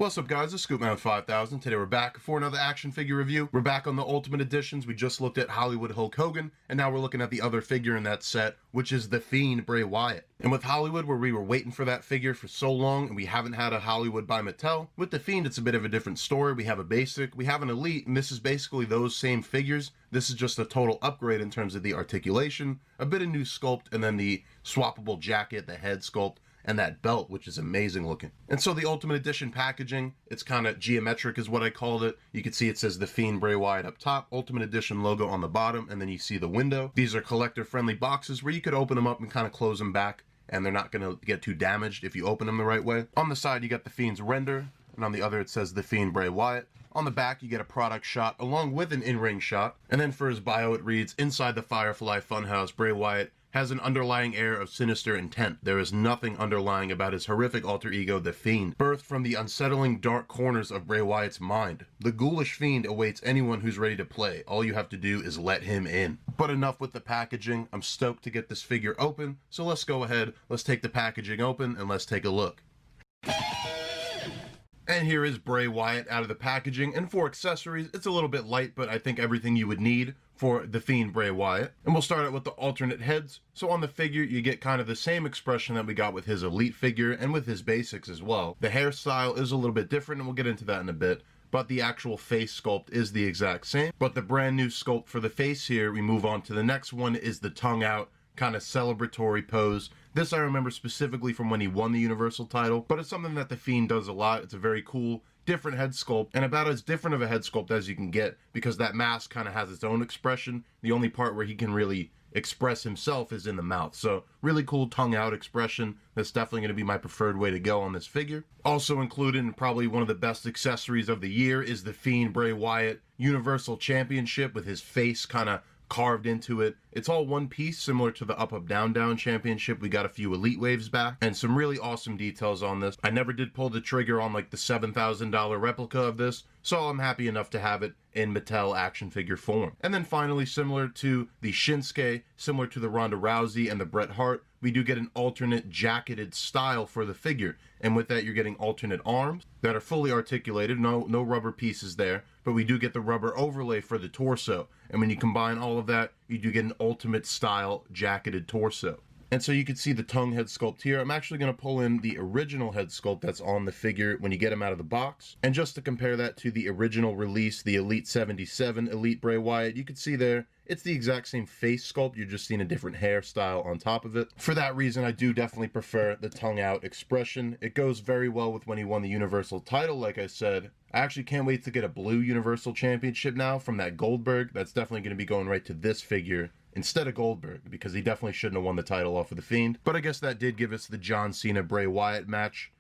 What's up guys, it's ScoopMan5000. Today we're back for another action figure review. We're back on the Ultimate Editions. We just looked at Hollywood Hulk Hogan, and now we're looking at the other figure in that set, which is the Fiend Bray Wyatt. And with Hollywood, where we were waiting for that figure for so long, and we haven't had a Hollywood by Mattel, with the Fiend it's a bit of a different story. We have a basic, we have an elite, and this is basically those same figures. This is just a total upgrade in terms of the articulation, a bit of new sculpt, and then the swappable jacket, the head sculpt, and that belt, which is amazing looking. And so the Ultimate Edition packaging, it's kind of geometric is what I called it. You can see it says the Fiend Bray Wyatt up top, Ultimate Edition logo on the bottom, and then you see the window. These are collector friendly boxes where you could open them up and kind of close them back, and they're not going to get too damaged if you open them the right way. On the side you got the Fiend's render, and on the other it says the Fiend Bray Wyatt. On the back you get a product shot along with an in-ring shot, and then for his bio it reads, "Inside the Firefly Funhouse, Bray Wyatt has an underlying air of sinister intent. There is nothing underlying about his horrific alter ego, the Fiend, birthed from the unsettling dark corners of Bray Wyatt's mind. The ghoulish Fiend awaits anyone who's ready to play. All you have to do is let him in." But enough with the packaging. I'm stoked to get this figure open, so let's go ahead, let's take the packaging open, and let's take a look. And here is Bray Wyatt out of the packaging, and for accessories, it's a little bit light, but I think everything you would need for the Fiend Bray Wyatt. And we'll start out with the alternate heads. So on the figure, you get kind of the same expression that we got with his Elite figure and with his basics as well. The hairstyle is a little bit different, and we'll get into that in a bit, but the actual face sculpt is the exact same. But the brand new sculpt for the face here, we move on to the next one, is the tongue out, kind of celebratory pose. This I remember specifically from when he won the Universal title, but it's something that the Fiend does a lot. It's a very cool, different head sculpt, and about as different of a head sculpt as you can get, because that mask kind of has its own expression. The only part where he can really express himself is in the mouth. So really cool tongue out expression. That's definitely going to be my preferred way to go on this figure. Also included, and probably one of the best accessories of the year, is the Fiend Bray Wyatt Universal Championship with his face kind of carved into it. It's all one piece, similar to the Up Up Down Down Championship. We got a few Elite Waves back, and some really awesome details on this. I never did pull the trigger on like the $7,000 replica of this, so I'm happy enough to have it in Mattel action figure form. And then finally, similar to the Shinsuke, similar to the Ronda Rousey and the Bret Hart, we do get an alternate jacketed style for the figure. And with that, you're getting alternate arms that are fully articulated, no rubber pieces there, but we do get the rubber overlay for the torso. And when you combine all of that, you do get an ultimate style jacketed torso. And so you can see the tongue head sculpt here. I'm actually going to pull in the original head sculpt that's on the figure when you get him out of the box. And just to compare that to the original release, the Elite 77 Elite Bray Wyatt, you can see there, it's the exact same face sculpt, you're just seeing a different hairstyle on top of it. For that reason, I do definitely prefer the tongue out expression. It goes very well with when he won the Universal title, like I said. I actually can't wait to get a blue Universal Championship now from that Goldberg. That's definitely going to be going right to this figure instead of Goldberg, because he definitely shouldn't have won the title off of the Fiend. But I guess that did give us the John Cena Bray Wyatt match.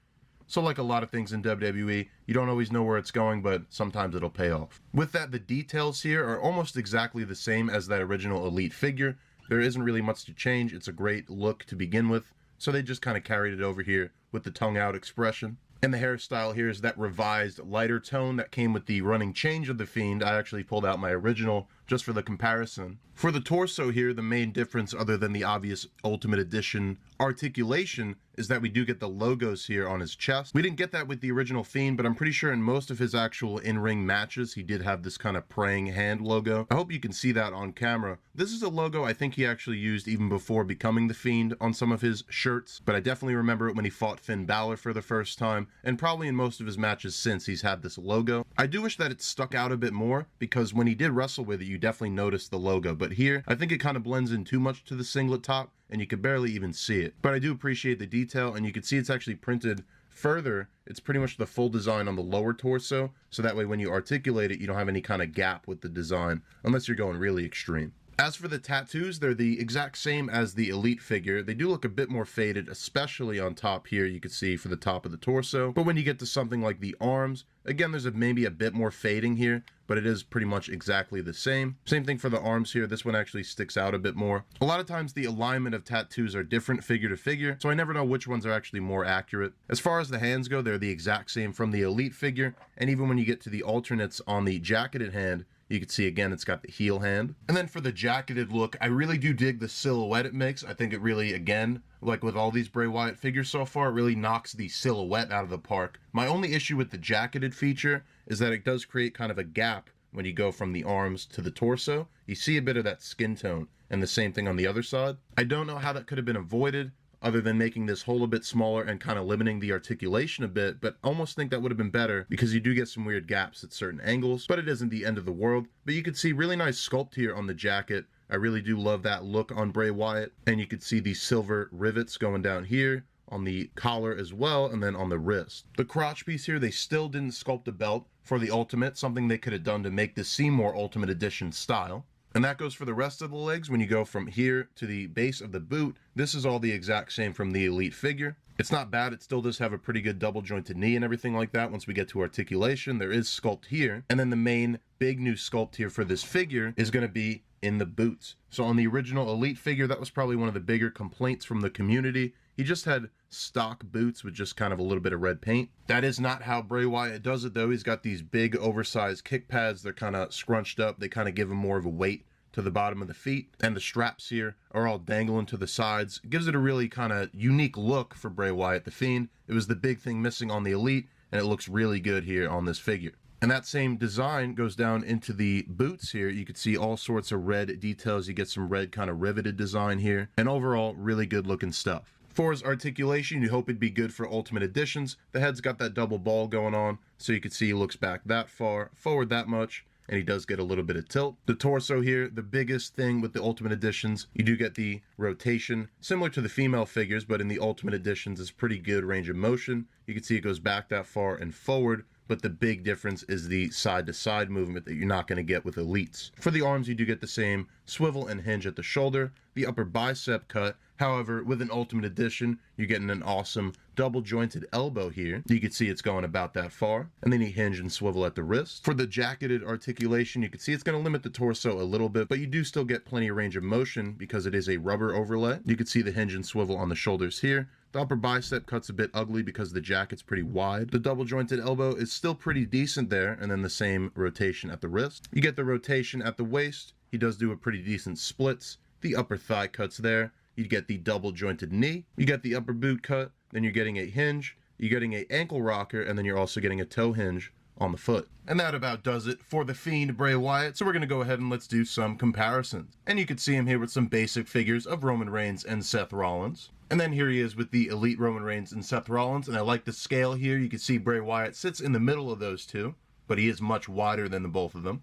So like a lot of things in WWE, you don't always know where it's going, but sometimes it'll pay off. With that, the details here are almost exactly the same as that original Elite figure. There isn't really much to change. It's a great look to begin with, so they just kind of carried it over here with the tongue out expression. And the hairstyle here is that revised lighter tone that came with the running change of the Fiend. I actually pulled out my original just for the comparison. For the torso here, the main difference other than the obvious Ultimate Edition articulation is that we do get the logos here on his chest. We didn't get that with the original Fiend, but I'm pretty sure in most of his actual in-ring matches, he did have this kind of praying hand logo. I hope you can see that on camera. This is a logo I think he actually used even before becoming the Fiend on some of his shirts, but I definitely remember it when he fought Finn Balor for the first time, and probably in most of his matches since he's had this logo. I do wish that it stuck out a bit more, because when he did wrestle with it, you definitely noticed the logo, but here, I think it kind of blends in too much to the singlet top, and you could barely even see it. But I do appreciate the detail, and you can see it's actually printed further. It's pretty much the full design on the lower torso, so that way when you articulate it, you don't have any kind of gap with the design, unless you're going really extreme. As for the tattoos, they're the exact same as the Elite figure. They do look a bit more faded, especially on top here, you can see for the top of the torso. But when you get to something like the arms, again, there's maybe a bit more fading here, but it is pretty much exactly the same. Same thing for the arms here. This one actually sticks out a bit more. A lot of times the alignment of tattoos are different figure to figure, so I never know which ones are actually more accurate. As far as the hands go, they're the exact same from the Elite figure, and even when you get to the alternates on the jacketed hand, You can see again, it's got the heel hand. And then for the jacketed look, I really do dig the silhouette it makes. I think it really, again, like with all these Bray Wyatt figures so far, it really knocks the silhouette out of the park. My only issue with the jacketed feature is that it does create kind of a gap when you go from the arms to the torso. You see a bit of that skin tone, and the same thing on the other side. I don't know how that could have been avoided, other than making this hole a bit smaller and kind of limiting the articulation a bit, but almost think that would have been better because you do get some weird gaps at certain angles, but it isn't the end of the world. But you can see really nice sculpt here on the jacket. I really do love that look on Bray Wyatt, and you can see these silver rivets going down here on the collar as well, and then on the wrist. The crotch piece here, they still didn't sculpt a belt for the Ultimate, something they could have done to make this seem more Ultimate Edition style. And that goes for the rest of the legs. When you go from here to the base of the boot, this is all the exact same from the Elite figure. It's not bad. It still does have a pretty good double jointed knee and everything like that. Once we get to articulation, there is sculpt here. And then the main big new sculpt here for this figure is going to be in the boots. So on the original Elite figure, that was probably one of the bigger complaints from the community. He just had stock boots with just kind of a little bit of red paint. That is not how Bray Wyatt does it though. He's got these big oversized kick pads. They're kind of scrunched up. They kind of give him more of a weight to the bottom of the feet. And the straps here are all dangling to the sides. It gives it a really kind of unique look for Bray Wyatt the Fiend. It was the big thing missing on the Elite, and it looks really good here on this figure. And that same design goes down into the boots here. You can see all sorts of red details. You get some red kind of riveted design here. And overall, really good looking stuff. For his articulation, you hope it'd be good for Ultimate Editions. The head's got that double ball going on, so you can see he looks back that far, forward that much, and he does get a little bit of tilt. The torso here, the biggest thing with the Ultimate Editions, you do get the rotation, similar to the female figures, but in the Ultimate Editions is pretty good range of motion. You can see it goes back that far and forward, but the big difference is the side-to-side movement that you're not going to get with Elites. For the arms, you do get the same swivel and hinge at the shoulder, the upper bicep cut. However, with an Ultimate Edition, you're getting an awesome double-jointed elbow here. You can see it's going about that far. And then you hinge and swivel at the wrist. For the jacketed articulation, you can see it's going to limit the torso a little bit, but you do still get plenty of range of motion because it is a rubber overlay. You can see the hinge and swivel on the shoulders here. The upper bicep cut's a bit ugly because the jacket's pretty wide. The double jointed elbow is still pretty decent there, and then the same rotation at the wrist. You get the rotation at the waist. He does do a pretty decent splits. The upper thigh cut's there. You get the double jointed knee. You get the upper boot cut. Then you're getting a hinge. You're getting an ankle rocker, and then you're also getting a toe hinge on the foot. And that about does it for the Fiend Bray Wyatt. So we're going to go ahead and let's do some comparisons. And you can see him here with some basic figures of Roman Reigns and Seth Rollins. And then here he is with the Elite Roman Reigns and Seth Rollins. And I like the scale here. You can see Bray Wyatt sits in the middle of those two, but he is much wider than the both of them.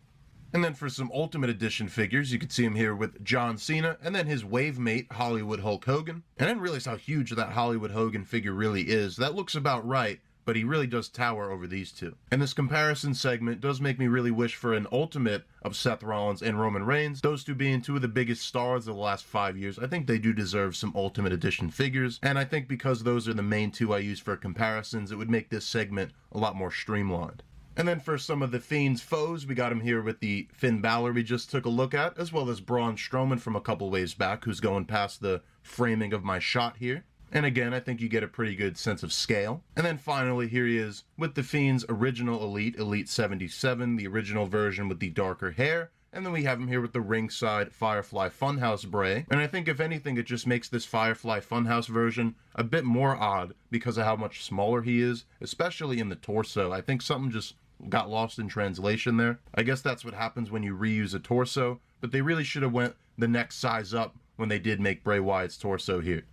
And then for some Ultimate Edition figures, you can see him here with John Cena and then his wave mate, Hollywood Hulk Hogan. And I didn't realize how huge that Hollywood Hogan figure really is. That looks about right, but he really does tower over these two. And this comparison segment does make me really wish for an Ultimate of Seth Rollins and Roman Reigns. Those two being two of the biggest stars of the last 5 years, I think they do deserve some Ultimate Edition figures. And I think because those are the main two I use for comparisons, it would make this segment a lot more streamlined. And then for some of the Fiend's foes, we got him here with the Finn Balor we just took a look at, as well as Braun Strowman from a couple ways back, who's going past the framing of my shot here. And again, I think you get a pretty good sense of scale. And then finally, here he is with the Fiend's original Elite, Elite 77, the original version with the darker hair. And then we have him here with the ringside Firefly Funhouse Bray. And I think if anything, it just makes this Firefly Funhouse version a bit more odd because of how much smaller he is, especially in the torso. I think something just got lost in translation there. I guess that's what happens when you reuse a torso, but they really should have went the next size up when they did make Bray Wyatt's torso here.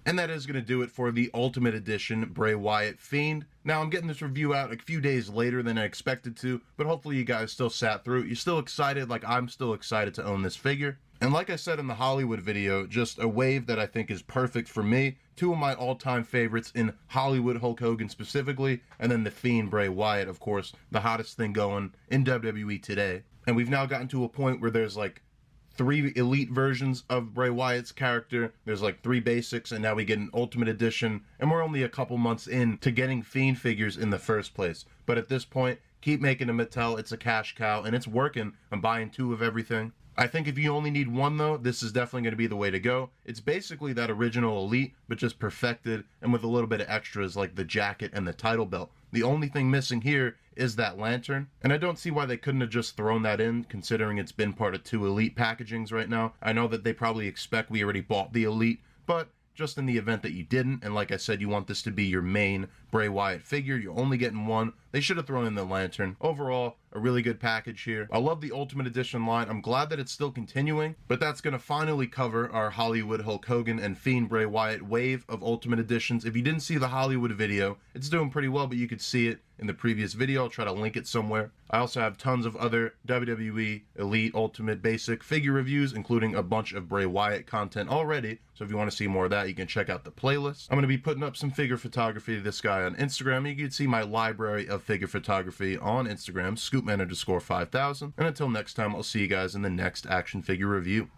And that is going to do it for the Ultimate Edition Bray Wyatt Fiend. Now, I'm getting this review out a few days later than I expected to, but hopefully you guys still sat through it. You're still excited like I'm still excited to own this figure. And like I said in the Hollywood video, just a wave that I think is perfect for me. Two of my all-time favorites in Hollywood Hulk Hogan specifically, and then the Fiend Bray Wyatt, of course, the hottest thing going in WWE today. And we've now gotten to a point where there's like 3 elite versions of Bray Wyatt's character. There's like 3 basics, and now we get an Ultimate Edition, and we're only a couple months in to getting Fiend figures in the first place. But at this point, keep making them Mattel. It's a cash cow, and it's working. I'm buying 2 of everything. I think if you only need one though, this is definitely going to be the way to go. It's basically that original Elite, but just perfected and with a little bit of extras like the jacket and the title belt. The only thing missing here is that lantern, and I don't see why they couldn't have just thrown that in, considering it's been part of 2 Elite packagings right now. I know that they probably expect we already bought the Elite, but just in the event that you didn't, and like I said, you want this to be your main Bray Wyatt figure, you're only getting one, they should have thrown in the lantern. Overall, a really good package here. I love the Ultimate Edition line. I'm glad that it's still continuing, but that's going to finally cover our Hollywood Hulk Hogan and Fiend Bray Wyatt wave of Ultimate Editions. If you didn't see the Hollywood video, it's doing pretty well, but you could see it in the previous video. I'll try to link it somewhere. I also have tons of other WWE Elite Ultimate Basic figure reviews, including a bunch of Bray Wyatt content already. So if you want to see more of that, you can check out the playlist. I'm going to be putting up some figure photography of this guy on Instagram. You can see my library of figure photography on Instagram, scoopman_5000. And until next time, I'll see you guys in the next action figure review.